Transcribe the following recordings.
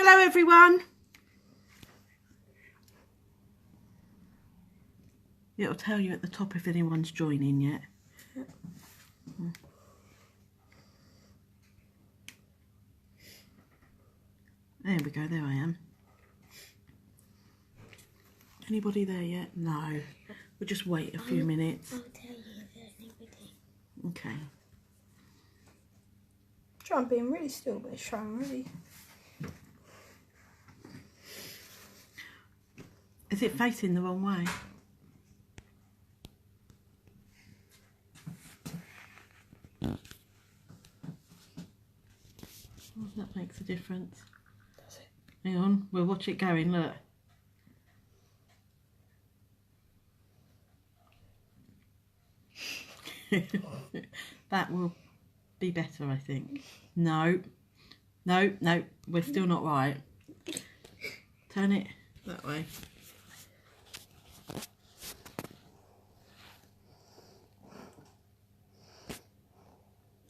Hello everyone. It'll tell you at the top if anyone's joining yet. There we go, there I am. Anybody there yet? No. We'll just wait a few minutes. I'll tell you if there's anybody. Okay. Try and being really still, but it's trying really. Is it facing the wrong way? Oh, that makes a difference. Does it? Hang on, we'll watch it going, look. That will be better, I think. No, we're still not right. Turn it that way.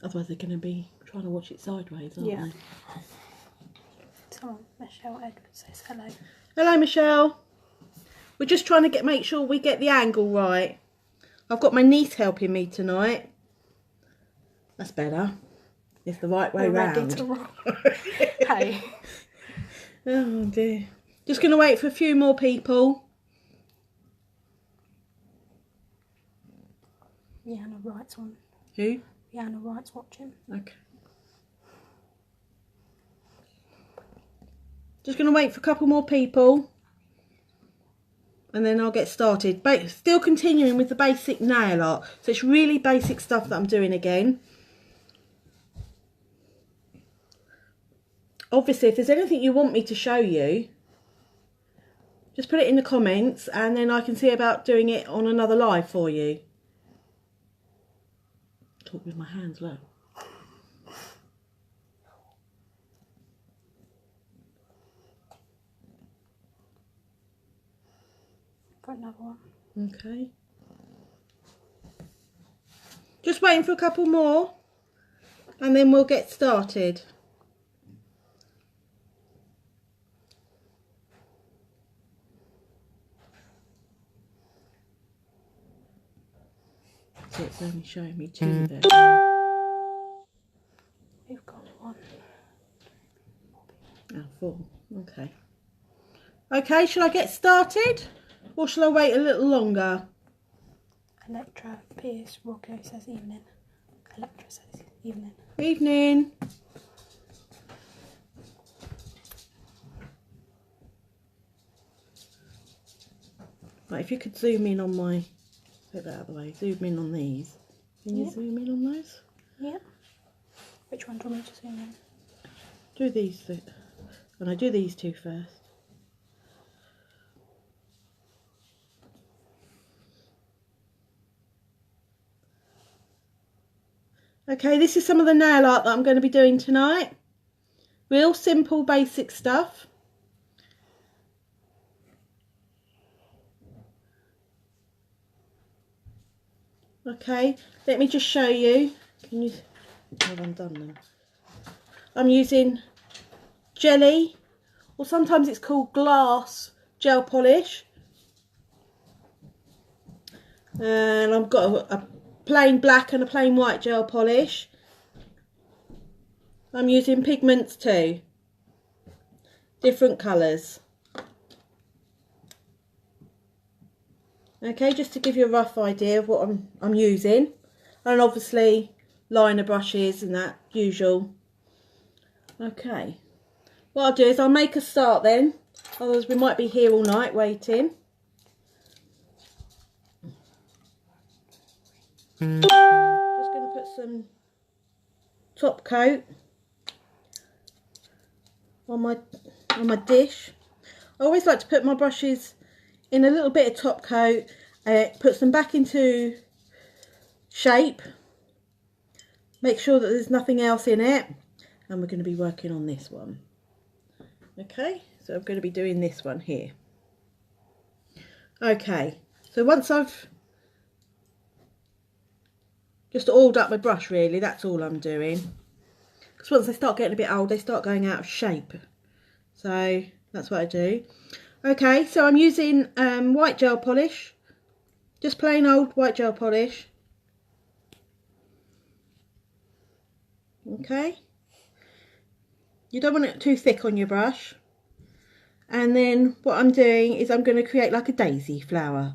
Otherwise they're going to be trying to watch it sideways, aren't Yeah. they? Someone, Michelle Edwards says hello. Hello, Michelle. We're just trying to make sure we get the angle right. I've got my niece helping me tonight. That's better. It's the right way We're ready round. to roll. Hey. Oh dear. Just going to wait for a few more people. Rihanna Wright's on. Who? Rihanna Wright's watching. Okay. Just going to wait for a couple more people. And then I'll get started. But still continuing with the basic nail art. So it's really basic stuff that I'm doing again. Obviously, if there's anything you want me to show you, just put it in the comments and then I can see about doing it on another live for you. Talk with my hands, look. Got another one. Okay. Just waiting for a couple more and then we'll get started. So it's only showing me two there. We've got one. Oh, four. Okay. Okay, shall I get started? Or shall I wait a little longer? Electra Pierce Rocco says evening. Electra says evening. Evening. Right, if you could zoom in on my... Take that out of the way. Zoom in on these. Can you Yeah. zoom in on those? Yeah. Which one do you want me to zoom in? Do these two. And I do these two first. Okay, this is some of the nail art that I'm going to be doing tonight. Real simple, basic stuff. Okay, let me just show you. Can you? Well, I'm done now. I'm using jelly, or sometimes it's called glass gel polish. And I've got a plain black and a plain white gel polish. I'm using pigments too, different colours. Okay, just to give you a rough idea of what I'm using, and obviously liner brushes and that usual. Okay, what I'll do is I'll make a start then, otherwise we might be here all night waiting. Just going to put some top coat on my dish. I always like to put my brushes in a little bit of top coat, puts them back into shape, make sure that there's nothing else in it, and we're going to be working on this one. Okay, so I'm going to be doing this one here. Okay, so once I've just oiled up my brush, really, that's all I'm doing, because once they start getting a bit old they start going out of shape. So that's what I do. Okay, so I'm using white gel polish, just plain old white gel polish. Okay, you don't want it too thick on your brush. And then what I'm doing is I'm going to create like a daisy flower.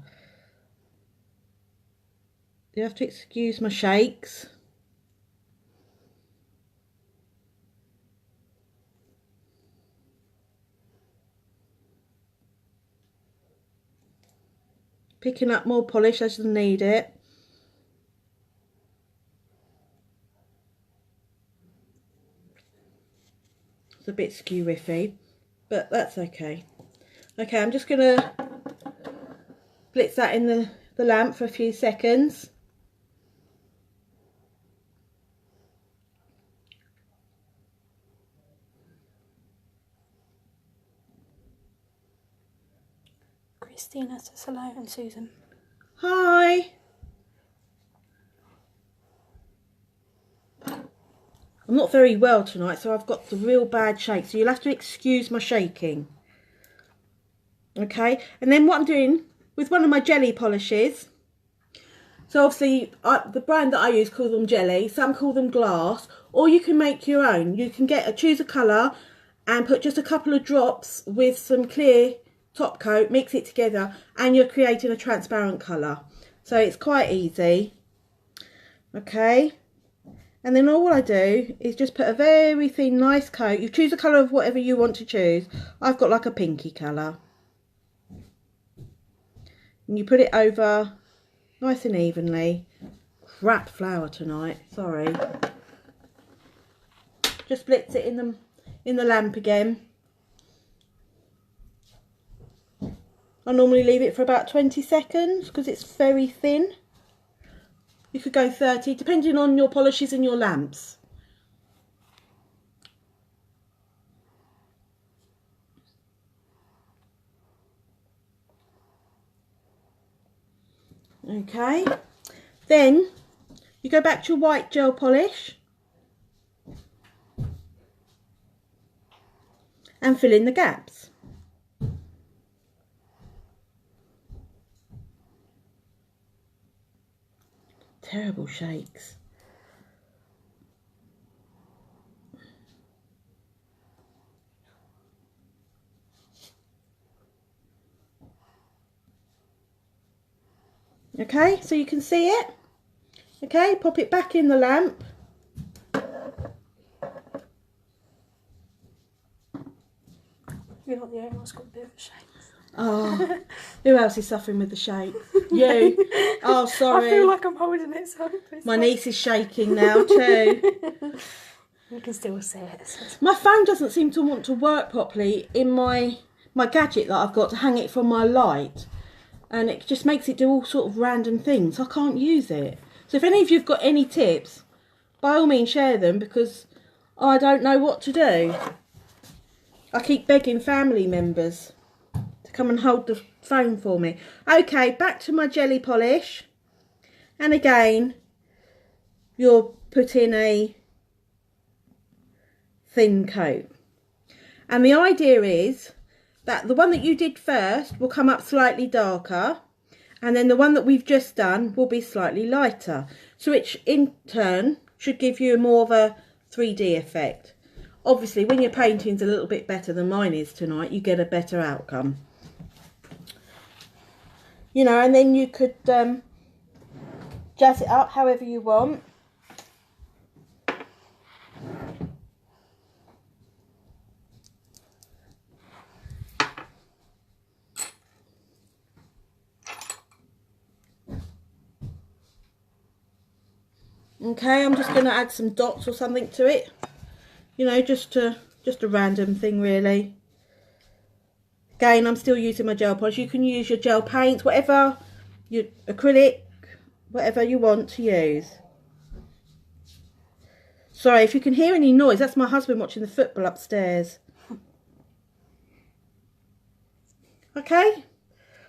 You have to excuse my shakes. Picking up more polish as you need it. It's a bit skew-whiffy, but that's okay. Okay, I'm just going to blitz that in the lamp for a few seconds. Christina says hello, and Susan. Hi. I'm not very well tonight, so I've got the real bad shake, so you'll have to excuse my shaking. Okay, and then what I'm doing with one of my jelly polishes, so obviously the brand that I use call them jelly, some call them glass, or you can make your own. You can choose a colour and put just a couple of drops with some clear top coat, mix it together, and you're creating a transparent colour. So it's quite easy. Okay, and then all I do is just put a very thin nice coat. You choose a colour of whatever you want to choose. I've got like a pinky colour. And you put it over nice and evenly. Crap flour tonight, sorry. Just blitz it in the lamp again. I normally leave it for about 20 seconds because it's very thin. You could go 30, depending on your polishes and your lamps. Okay, then you go back to your white gel polish and fill in the gaps. Terrible shakes. Okay, so you can see it. Okay, pop it back in the lamp. You're not the only one who's got a bit of a shake. Oh, who else is suffering with the shake? You. Oh, sorry. I feel like I'm holding it, so my niece is shaking now too. You can still see it. So. My phone doesn't seem to want to work properly in my gadget that I've got to hang it from my light. And it just makes it do all sort of random things. I can't use it. So if any of you've got any tips, by all means share them, because I don't know what to do. I keep begging family members to come and hold the phone for me. Okay, back to my jelly polish. And again, you'll put in a thin coat. And the idea is that the one that you did first will come up slightly darker, and then the one that we've just done will be slightly lighter, so which in turn should give you more of a 3D effect. Obviously when your painting's a little bit better than mine is tonight, you get a better outcome, you know. And then you could jazz it up however you want. Okay, I'm just going to add some dots or something to it, you know, just a random thing really. Again, I'm still using my gel polish. You can use your gel paints, whatever, your acrylic, whatever you want to use. Sorry if you can hear any noise, that's my husband watching the football upstairs. Okay,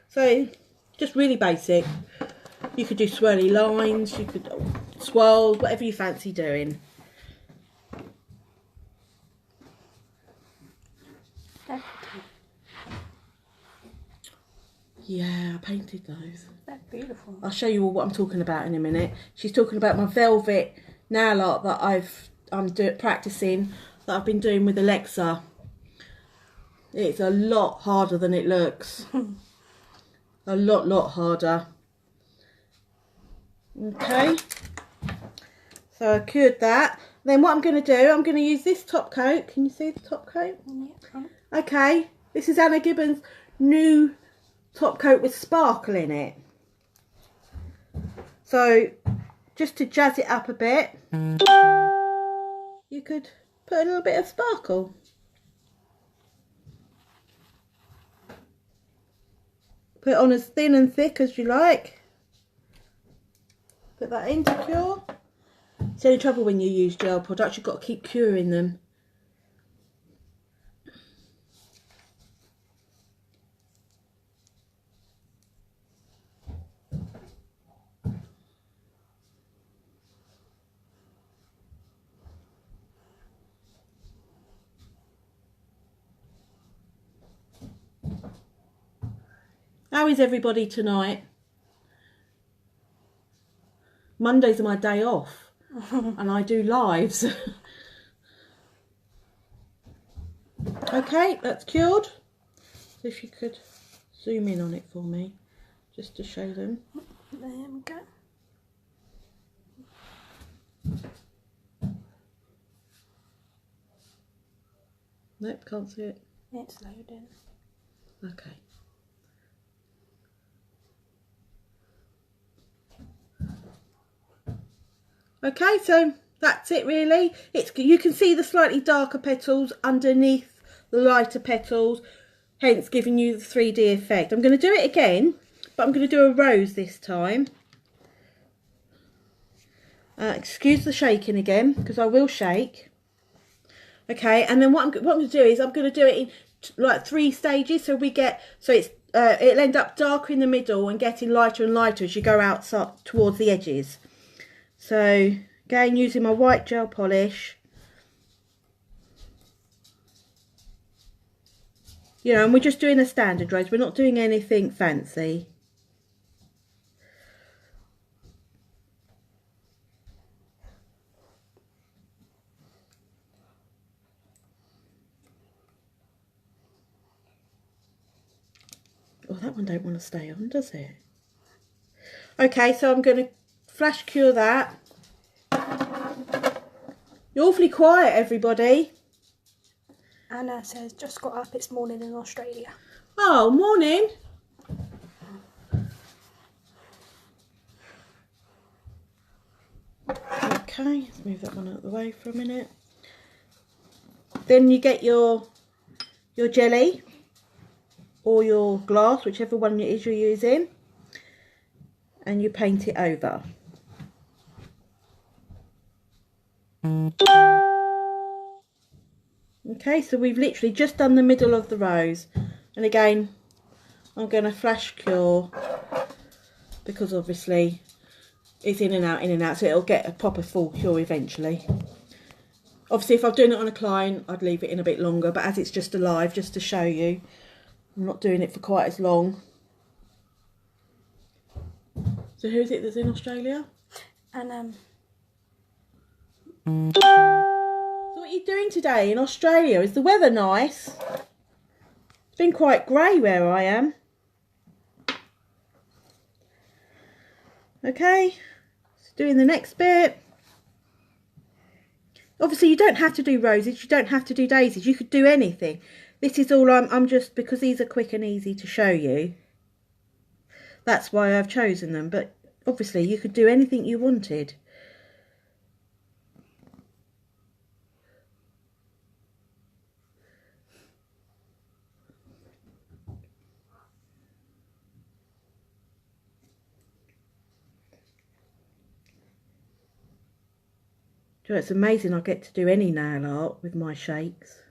so just really basic. You could do swirly lines, you could swirls, whatever you fancy doing. Yeah, I painted those. They're beautiful. I'll show you all what I'm talking about in a minute. She's talking about my velvet nail art that I'm practicing, that I've been doing with Alexa. It's a lot harder than it looks. A lot harder. Okay. So I cured that. Then what I'm going to do, I'm going to use this top coat. Can you see the top coat? Yeah. Okay. This is Anna Gibbons' new top coat with sparkle in it. So just to jazz it up a bit, you could put a little bit of sparkle. Put it on as thin and thick as you like. Put that in to cure. It's the only trouble when you use gel products, you've got to keep curing them. How is everybody tonight? Mondays are my day off and I do lives. Okay, that's cured. So if you could zoom in on it for me, just to show them. There we go. Nope, can't see it. It's loading. Okay. Okay, so that's it really. You can see the slightly darker petals underneath the lighter petals, hence giving you the 3D effect. I'm going to do it again, but I'm going to do a rose this time. Excuse the shaking again, because I will shake. Okay, and then what I'm going to do is I'm going to do it in like 3 stages, so it'll end up darker in the middle and getting lighter and lighter as you go outside towards the edges. So again, using my white gel polish, you know, and we're just doing a standard rose, we're not doing anything fancy. Oh, that one don't want to stay on, does it? Okay, so I'm going to flash cure that. You're awfully quiet, everybody. Anna says, just got up, it's morning in Australia. Oh, morning. Okay, let's move that one out of the way for a minute. Then you get your jelly or your glass, whichever one it is you're using, and you paint it over. Okay, so we've literally just done the middle of the rose, and again I'm going to flash cure because obviously it's in and out, so it'll get a proper full cure eventually. Obviously if I'm doing it on a client I'd leave it in a bit longer, but as it's just alive, just to show you, I'm not doing it for quite as long. So who is it that's in Australia? And So what are you doing today in Australia? Is the weather nice? It's been quite grey where I am. Okay, so doing the next bit. Obviously you don't have to do roses, you don't have to do daisies, you could do anything. This is all I'm just, because these are quick and easy to show you, that's why I've chosen them, but obviously you could do anything you wanted. You know, it's amazing I get to do any nail art with my shakes.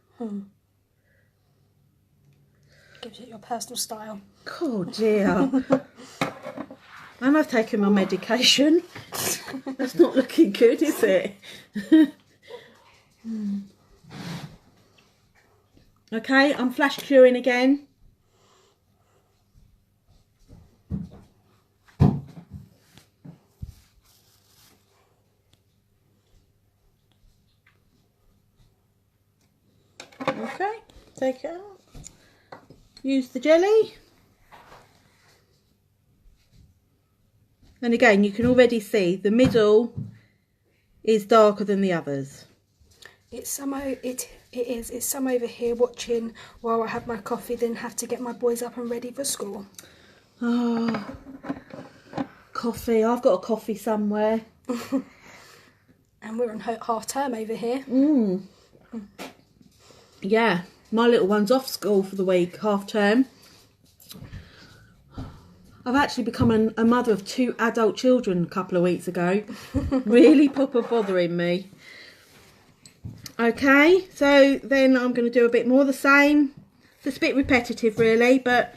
gives it your personal style. Oh dear. And I've taken my medication. That's not looking good, is it? Okay, I'm flash curing again. Okay, take it out. Use the jelly. And again, you can already see the middle is darker than the others. It's some over here watching while I have my coffee, then have to get my boys up and ready for school. Oh, coffee. I've got a coffee somewhere. And we're on half term over here. Yeah, my little one's off school for the week, half term. I've actually become a mother of 2 adult children a couple of weeks ago. Really proper bothering me. Okay, so then I'm going to do a bit more of the same. It's a bit repetitive really, but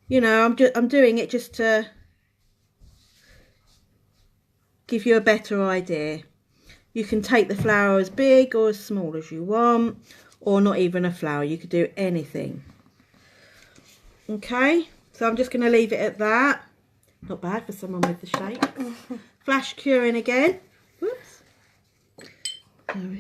you know, I'm doing it just to give you a better idea. You can take the flower as big or as small as you want, or not even a flower. You could do anything. Okay, so I'm just going to leave it at that. Not bad for someone with the shape. Flash curing again. Whoops. There.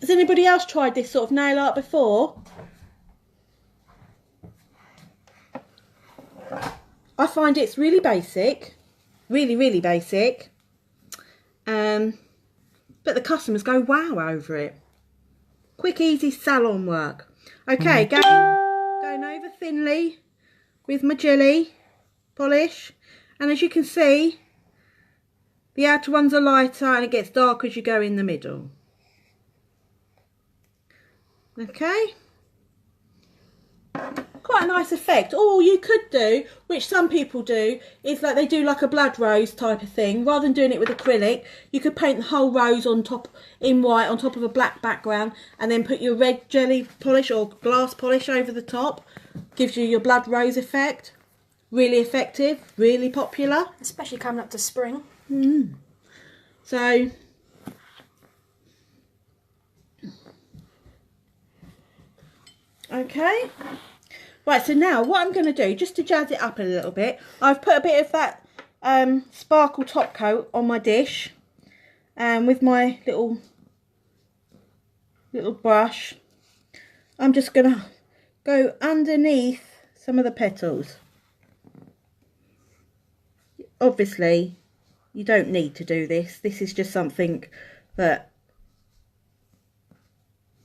Has anybody else tried this sort of nail art before? I find it's really basic, really basic, but the customers go wow over it. Quick, easy salon work. Okay, going over thinly with my jelly polish, and as you can see, the outer ones are lighter and it gets darker as you go in the middle. Okay, quite a nice effect. All you could do, which some people do, is like they do like a blood rose type of thing. Rather than doing it with acrylic, you could paint the whole rose on top in white on top of a black background, and then put your red jelly polish or glass polish over the top. Gives you your blood rose effect. Really effective, really popular, especially coming up to spring. So okay, right, so now what I'm going to do, just to jazz it up a little bit, I've put a bit of that sparkle top coat on my dish, and with my little brush, I'm just going to go underneath some of the petals. Obviously, you don't need to do this. This is just something that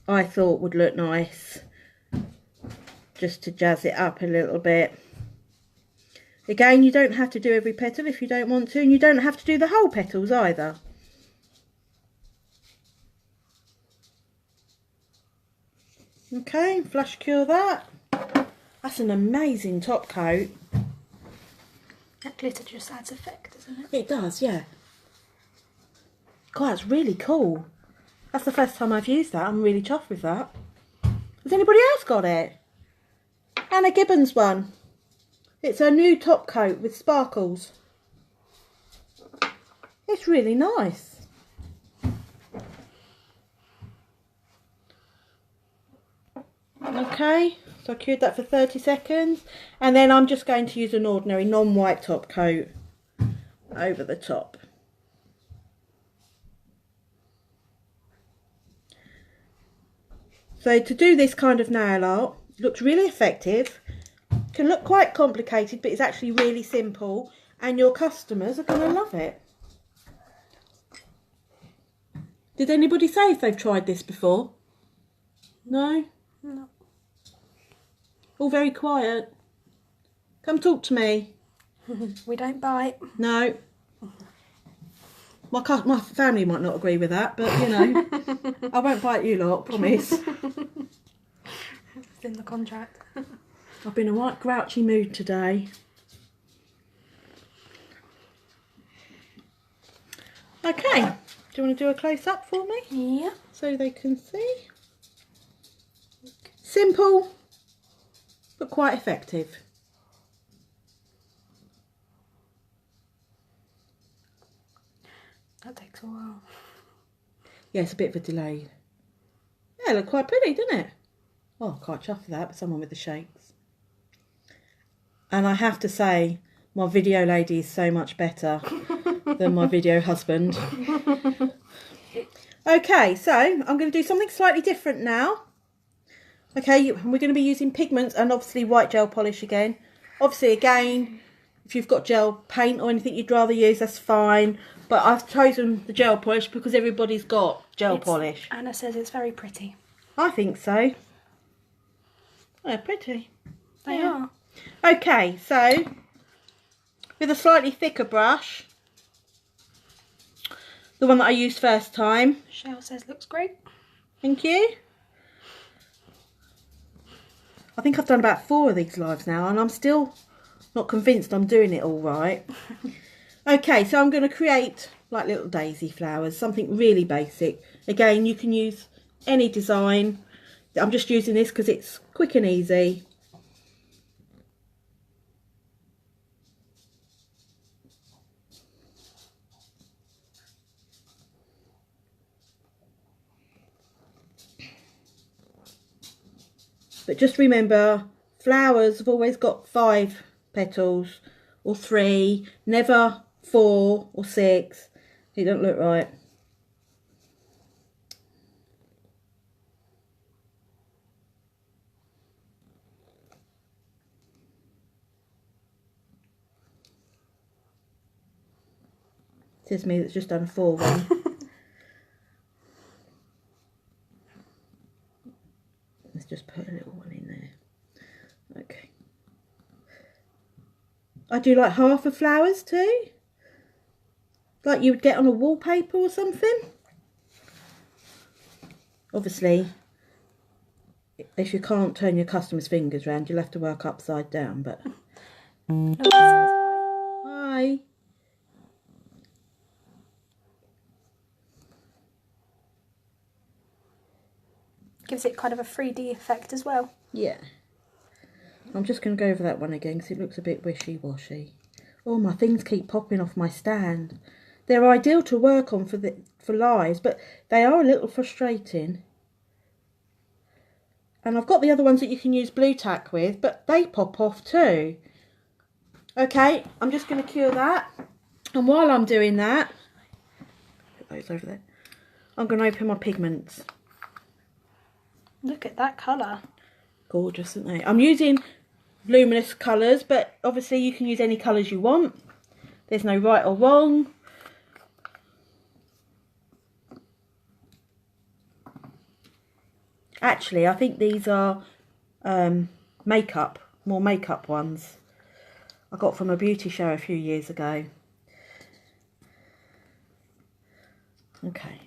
I thought would look nice, just to jazz it up a little bit. Again, you don't have to do every petal if you don't want to, and you don't have to do the whole petals either. Okay, flash cure that. That's an amazing top coat. That glitter just adds effect, doesn't it? It does, yeah. God, that's really cool. That's the first time I've used that. I'm really chuffed with that. Has anybody else got it? Anna Gibbons one. It's a new top coat with sparkles. It's really nice. Okay, so I cured that for 30 seconds, and then I'm just going to use an ordinary non-white top coat over the top. So to do this kind of nail art, it looks really effective. Can look quite complicated, but it's actually really simple, and your customers are going to love it. Did anybody say if they've tried this before? No? No. All very quiet. Come talk to me. We don't bite. No. My family might not agree with that, but you know, I won't bite you lot, promise. It's in the contract. I've been in a right grouchy mood today. Okay, do you want to do a close-up for me? Yeah. So they can see. Simple, but quite effective. That takes a while. Yeah, it's a bit of a delay. Yeah, it looked quite pretty, didn't it? Oh, quite chuffed with that, but someone with the shakes. And I have to say, my video lady is so much better than my video husband. Okay, so I'm going to do something slightly different now. Okay, we're going to be using pigments and obviously white gel polish again. Obviously, again, if you've got gel paint or anything you'd rather use, that's fine. But I've chosen the gel polish because everybody's got gel polish. Anna says it's very pretty. I think so. They're pretty. They are. Okay, so with a slightly thicker brush, the one that I used first time. Shell says looks great. Thank you. I think I've done about 4 of these lives now and I'm still not convinced I'm doing it all right. Okay, so I'm going to create like little daisy flowers, something really basic. Again, you can use any design. I'm just using this because it's quick and easy. But just remember, flowers have always got 5 petals or 3, never 4 or 6. It don't look right. It says me that's just done a 4 one. Let's just put a little one in there. Okay. I do like half of flowers too. Like you would get on a wallpaper or something. Obviously, if you can't turn your customer's fingers around, you'll have to work upside down, but... Hi. Gives it kind of a 3D effect as well. Yeah. I'm just going to go over that one again because it looks a bit wishy-washy. Oh, my things keep popping off my stand. They're ideal to work on for lives, but they are a little frustrating. And I've got the other ones that you can use blue tack with, but they pop off too. Okay, I'm just going to cure that. And while I'm doing that, put those over there, I'm going to open my pigments. Look at that colour. Gorgeous, aren't they? I'm using luminous colours, but obviously you can use any colours you want. There's no right or wrong. Actually, I think these are makeup, more makeup ones I got from a beauty show a few years ago. Okay.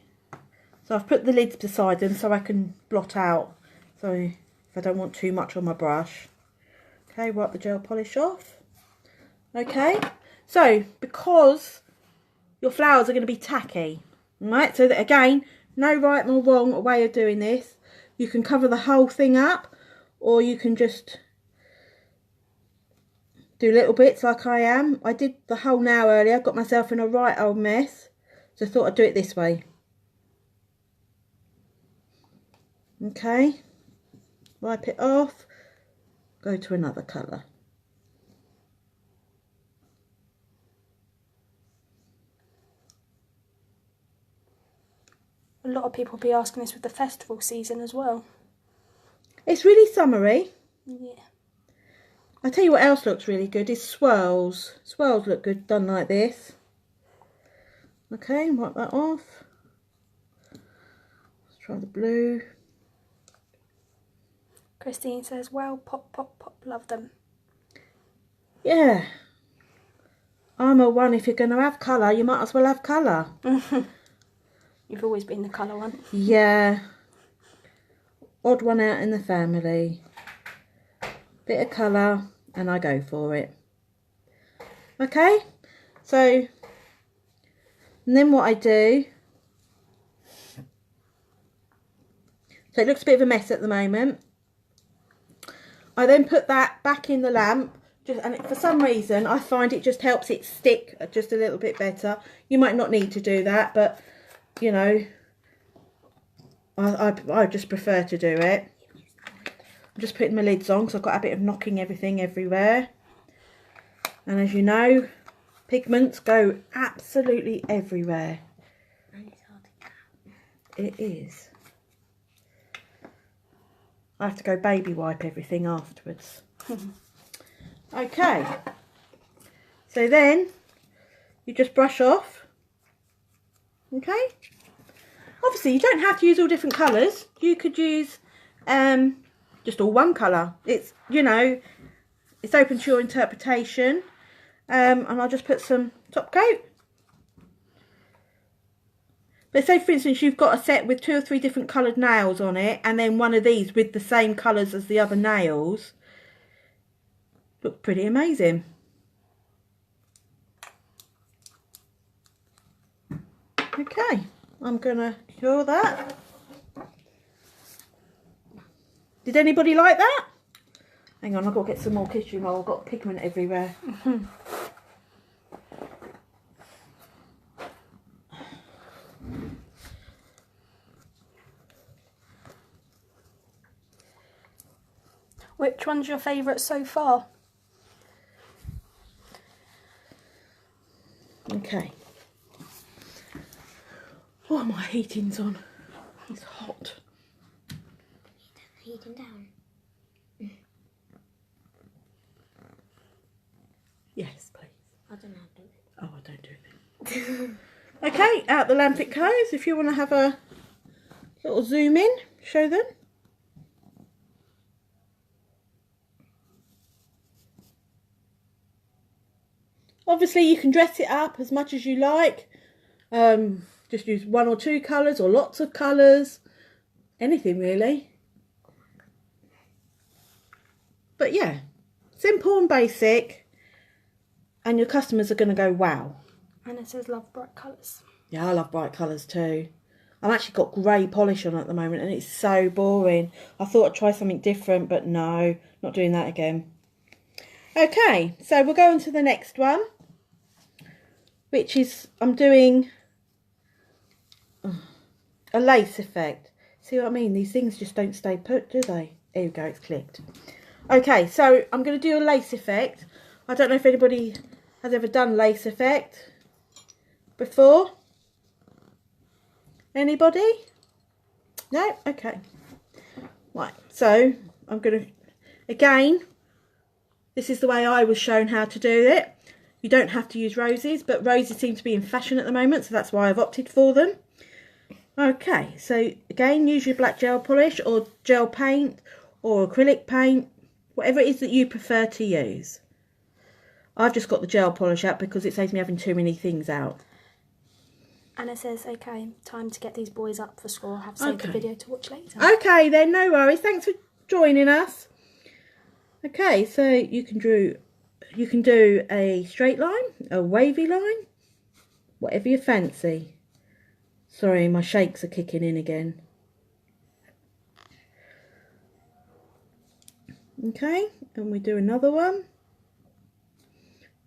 So I've put the lids beside them so I can blot out, so if I don't want too much on my brush. Okay, wipe the gel polish off. Okay, so because your flowers are going to be tacky, right? So that again, no right nor wrong way of doing this. You can cover the whole thing up, or you can just do little bits like I am. I did the whole now earlier, got myself in a right old mess, so I thought I'd do it this way. Okay, wipe it off, go to another colour. A lot of people will be asking this with the festival season as well. It's really summery. Yeah. I tell you what else looks really good is swirls. Swirls look good done like this. Okay, wipe that off. Let's try the blue. Christine says, well, pop, pop, pop, love them. Yeah. I'm a one, if you're going to have colour, you might as well have colour. You've always been the colour one. Yeah. Odd one out in the family. Bit of colour and I go for it. Okay. So, and then what I do. So it looks a bit of a mess at the moment. I then put that back in the lamp. And for some reason, I find it just helps it stick just a little bit better. You might not need to do that, but, you know, I just prefer to do it. I'm just putting my lids on because I've got a bit of knocking everything everywhere. And as you know, pigments go absolutely everywhere. And it's hard to get. It is. I have to go baby wipe everything afterwards. Okay. So then you just brush off. Okay. Obviously you don't have to use all different colours. You could use just all one colour. It's, you know, it's open to your interpretation. And I'll just put some top coat. But say for instance you've got a set with 2 or 3 different coloured nails on it, and then one of these with the same colours as the other nails. Look pretty amazing. Okay, I'm gonna cure that. Did anybody like that? Hang on, I've got to get some more kitchen roll. I've got pigment everywhere. Which one's your favourite so far? Okay. Oh, my heating's on. It's hot. Heating down. Yes, please. I don't know how to do it. Oh, I don't do it. Okay, out the lamp it goes. If you want to have a little zoom in, show them. Obviously, you can dress it up as much as you like. Just use 1 or 2 colours or lots of colours. Anything really. But yeah, simple and basic. And your customers are going to go, wow. And it says love bright colours. Yeah, I love bright colours too. I've actually got grey polish on at the moment and it's so boring. I thought I'd try something different, but no, not doing that again. Okay, so we'll go on to the next one, which is I'm doing a lace effect. See what I mean? These things just don't stay put, do they? There you go, it's clicked. Okay, so I'm going to do a lace effect. I don't know if anybody has ever done lace effect before. Anybody? No? Okay. Right, so I'm going to, again, this is the way I was shown how to do it. You don't have to use roses, but roses seem to be in fashion at the moment, so that's why I've opted for them. Okay, so again, use your black gel polish or gel paint or acrylic paint, whatever it is that you prefer to use. I've just got the gel polish out because it saves me having too many things out. And it says, okay, time to get these boys up for school. I'll have saved the video to watch later. Okay then, no worries. Thanks for joining us. Okay, so you can do a straight line, a wavy line, whatever you fancy. Sorry, my shakes are kicking in again. Okay, and we do another one.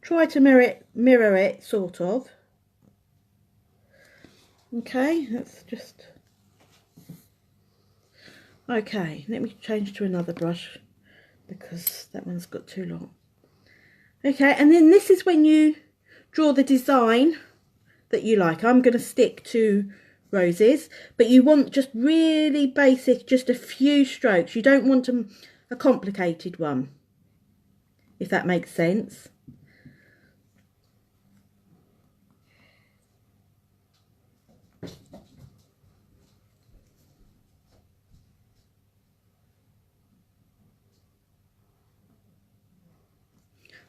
Try to mirror it, sort of. Okay, that's just... Okay, let me change to another brush because that one's got too long. Okay, and then this is when you draw the design that you like. I'm going to stick to roses, but you want just really basic, just a few strokes. You don't want a complicated one, if that makes sense.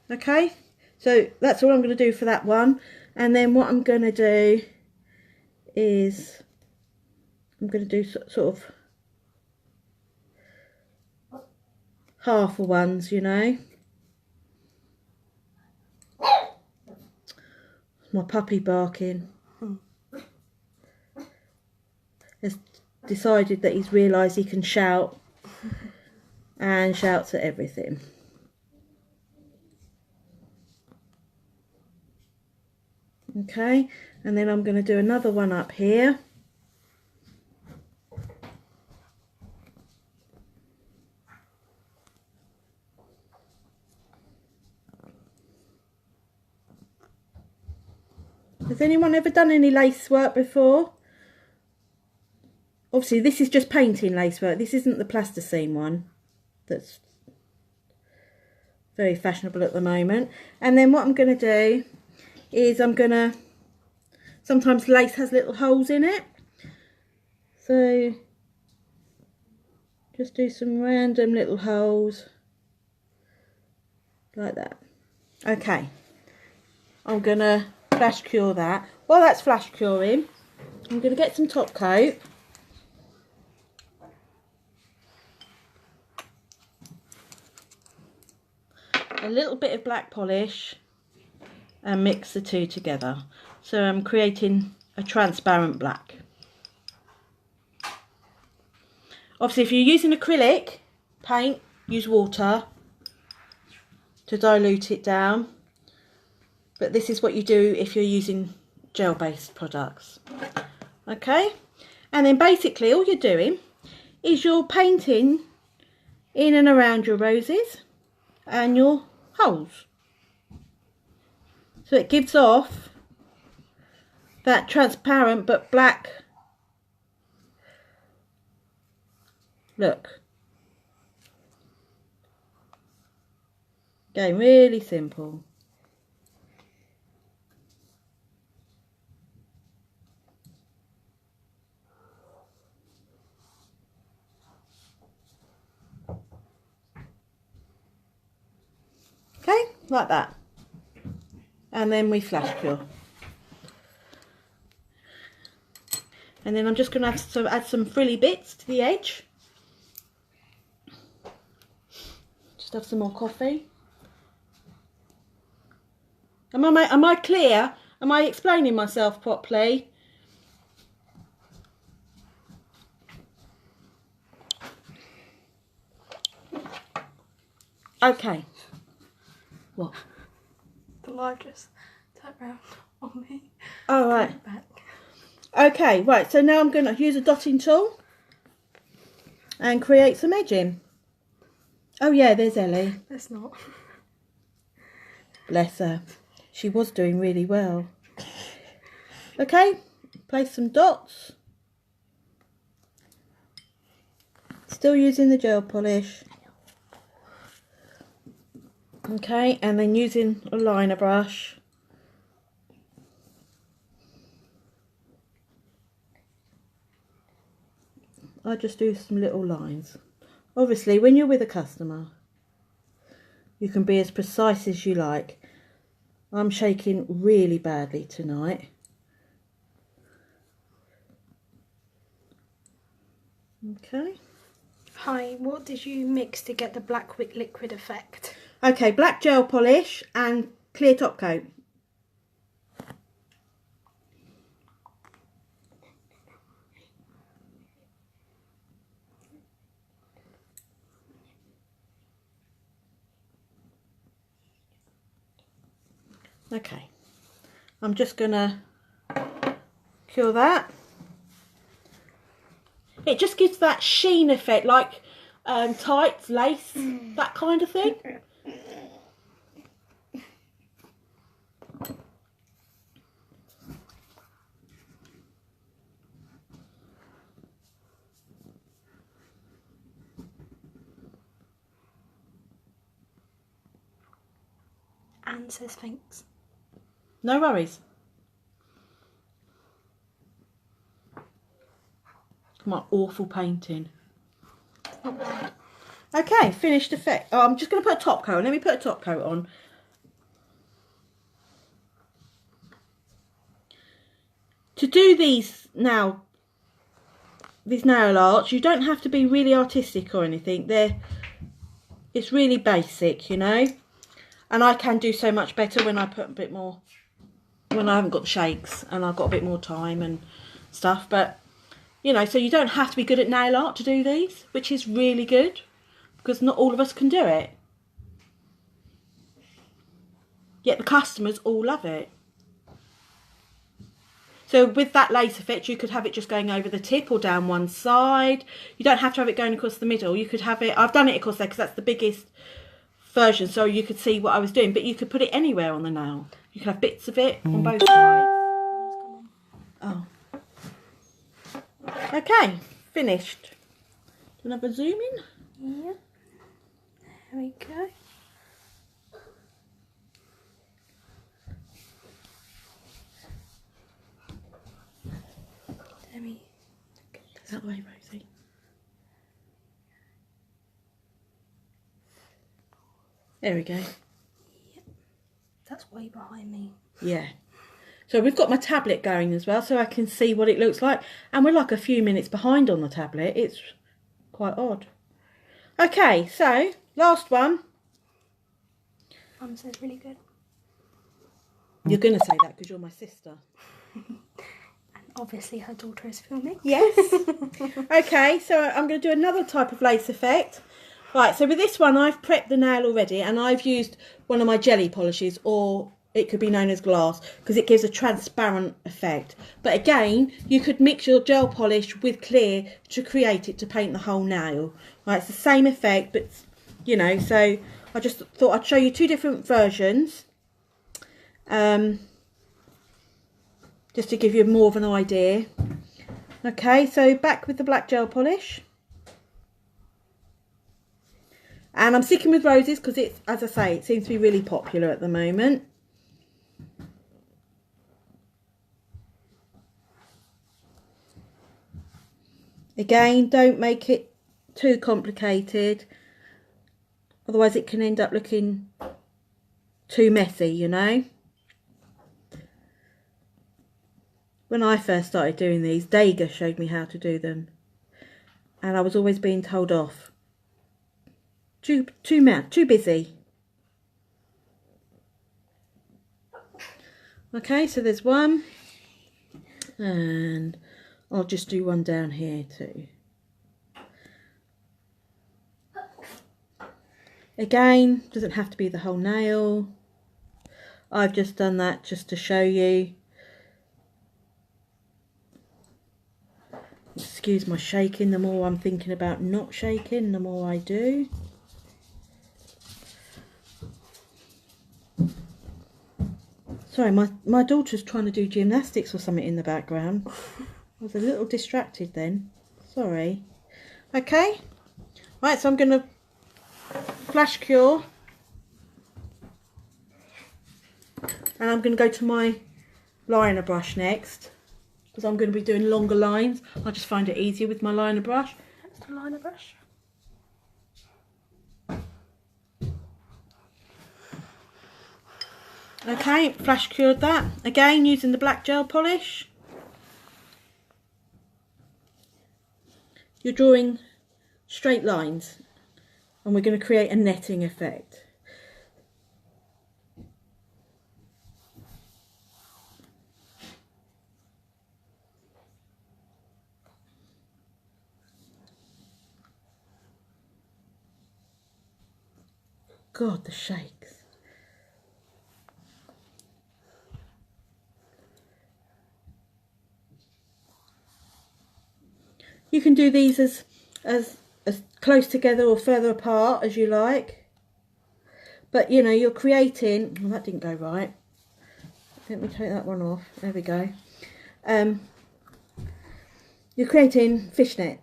Okay, so that's all I'm going to do for that one. And then what I'm going to do is I'm going to do sort of half of ones, you know. My puppy barking. Has decided that he's realised he can shout and shouts at everything. Okay, and then I'm going to do another one up here. Has anyone ever done any lace work before? Obviously this is just painting lace work. This isn't the plasticine one. That's very fashionable at the moment. And then what I'm going to do is sometimes lace has little holes in it. So just do some random little holes like that. Okay, I'm going to flash cure that. While that's flash curing, I'm going to get some top coat. A little bit of black polish and mix the two together. So I'm creating a transparent black. Obviously if you're using acrylic paint, use water to dilute it down. But this is what you do if you're using gel based products. Okay, and then basically all you're doing is you're painting in and around your roses and your holes. So it gives off that transparent but black look. Okay, really simple. Okay, like that. And then we flash cure. And then I'm just going to have to add some frilly bits to the edge. Just have some more coffee. Am I clear? Am I explaining myself properly? Okay. What? The largest turn round on me. All right. Back. Okay, right. So now I'm going to use a dotting tool and create some edging. Oh yeah, there's Ellie. That's not. Bless her. She was doing really well. Okay, place some dots. Still using the gel polish. Okay, and then using a liner brush. I just do some little lines. Obviously, when you're with a customer, you can be as precise as you like. I'm shaking really badly tonight. Okay. Hi, what did you mix to get the black liquid effect? Okay, black gel polish and clear top coat. Okay, I'm just gonna cure that. It just gives that sheen effect, like tights, lace, that kind of thing. Anne says thanks. No worries. My awful painting. Not bad. Okay, finished effect. Oh, I'm just going to put a top coat on. Let me put a top coat on. To do these now, these nail arts, you don't have to be really artistic or anything. It's really basic, you know. And I can do so much better when I put a bit more, when I haven't got the shakes and I've got a bit more time and stuff. But, you know, so you don't have to be good at nail art to do these, which is really good, because not all of us can do it. Yet the customers all love it. So with that lace effect, you could have it just going over the tip or down one side. You don't have to have it going across the middle. You could have it, I've done it across there because that's the biggest version, so you could see what I was doing, but you could put it anywhere on the nail. You could have bits of it on both sides. Oh. Okay, finished. Do you want to have a zoom in? Yeah. There we go. Let me get this. That way, Rosie. There we go. Yep. That's way behind me. Yeah. So we've got my tablet going as well, so I can see what it looks like. And we're like a few minutes behind on the tablet. It's quite odd. Okay, so last one. Mum says really good. You're going to say that because you're my sister. And obviously her daughter is filming. Yes. Okay, so I'm going to do another type of lace effect. Right, so with this one, I've prepped the nail already, and I've used one of my jelly polishes, or it could be known as glass, because it gives a transparent effect. But again, you could mix your gel polish with clear to create it to paint the whole nail. Right, it's the same effect, but, you know, so I just thought I'd show you two different versions. Just to give you more of an idea. Okay, so back with the black gel polish. And I'm sticking with roses because it's, as I say, it seems to be really popular at the moment. Again, don't make it too complicated. Otherwise it can end up looking too messy, you know. When I first started doing these, Dega showed me how to do them. And I was always being told off. Too busy. Okay, so there's one. And I'll just do one down here too. Again, doesn't have to be the whole nail. I've just done that just to show you. Excuse my shaking. The more I'm thinking about not shaking, the more I do. Sorry, my daughter's trying to do gymnastics or something in the background. I was a little distracted then. Sorry. Okay. Right, so I'm going to flash cure. And I'm going to go to my liner brush next. Because I'm going to be doing longer lines. I just find it easier with my liner brush. That's the liner brush. Okay, flash cured that. Again, using the black gel polish. You're drawing straight lines. And we're going to create a netting effect. God, the shakes. You can do these as close together or further apart as you like. But, you know, you're creating... Well, that didn't go right. Let me take that one off. There we go. You're creating fishnet.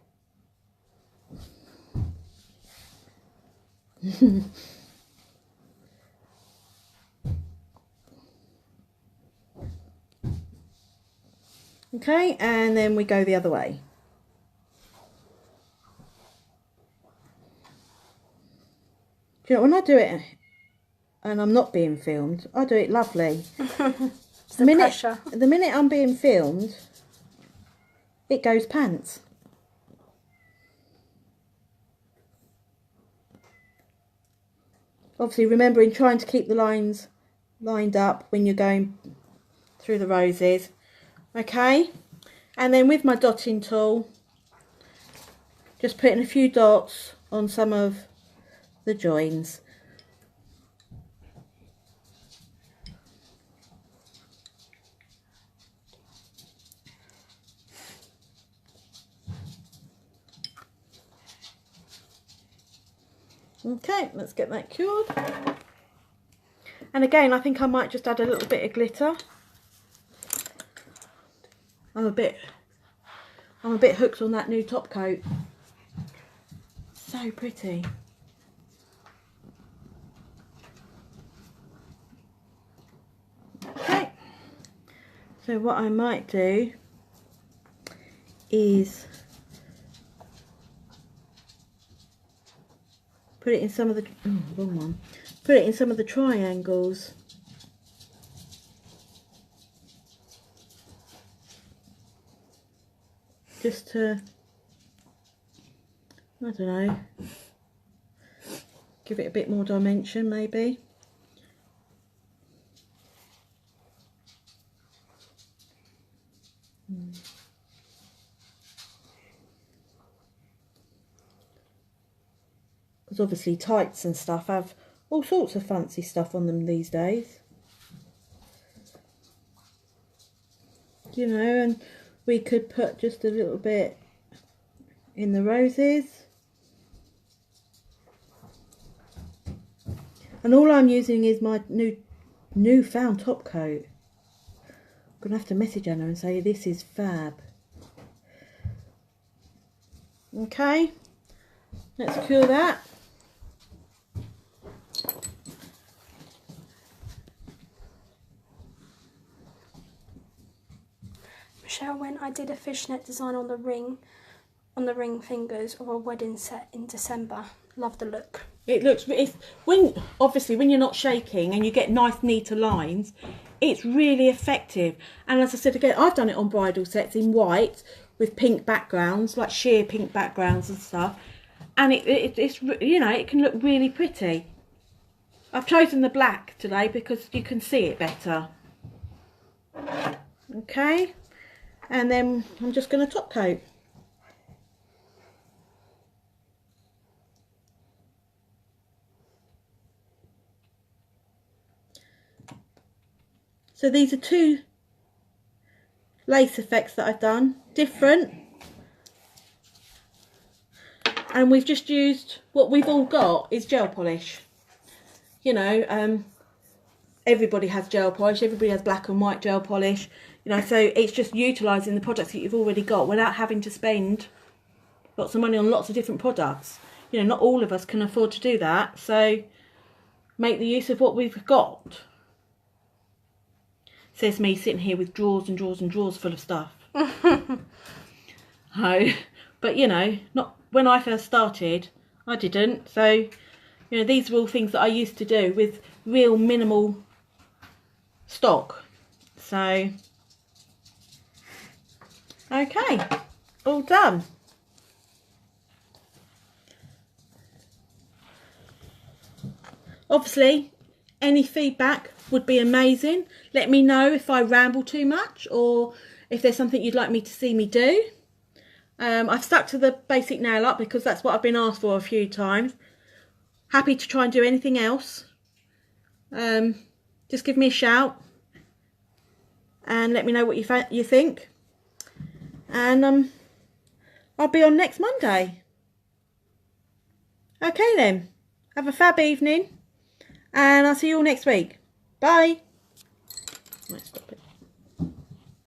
Okay, and then we go the other way. Do you know, when I do it and I'm not being filmed, I do it lovely. The minute I'm being filmed, it goes pants. Obviously remembering trying to keep the lines lined up when you're going through the roses. Okay, and then with my dotting tool, just putting a few dots on some of the joins. Okay, let's get that cured. And again, I think I might just add a little bit of glitter. I'm a bit hooked on that new top coat. So pretty. Okay. So what I might do is put it in some of the wrong one. Put it in some of the triangles. Just to, I don't know, give it a bit more dimension maybe. Because obviously tights and stuff have all sorts of fancy stuff on them these days. You know, and we could put just a little bit in the roses. And all I'm using is my newfound top coat. I'm going to have to message Anna and say this is fab. Okay, let's cure that. Michelle, when I did a fishnet design on the ring fingers of a wedding set in December, love the look. It looks, obviously when you're not shaking and you get nice neater lines, it's really effective. And as I said again, I've done it on bridal sets in white with pink backgrounds, like sheer pink backgrounds and stuff, and it's you know, it can look really pretty. I've chosen the black today because you can see it better. Okay, and then I'm just going to top coat. So these are two lace effects that I've done, different. And we've just used, what we've all got is gel polish. You know, everybody has gel polish, everybody has black and white gel polish. You know, so it's just utilising the products that you've already got without having to spend lots of money on lots of different products. You know, not all of us can afford to do that. So make the use of what we've got. Says me sitting here with drawers and drawers and drawers full of stuff. But you know, not when I first started, I didn't. So, you know, these are all things that I used to do with real minimal stock. So, okay, all done. Obviously, any feedback would be amazing. Let me know if I ramble too much or if there's something you'd like me to see me do. I've stuck to the basic nail art because that's what I've been asked for a few times. Happy to try and do anything else. Just give me a shout and let me know what you think. And I'll be on next Monday. Okay then. Have a fab evening. And I'll see you all next week. Bye. Right, stop.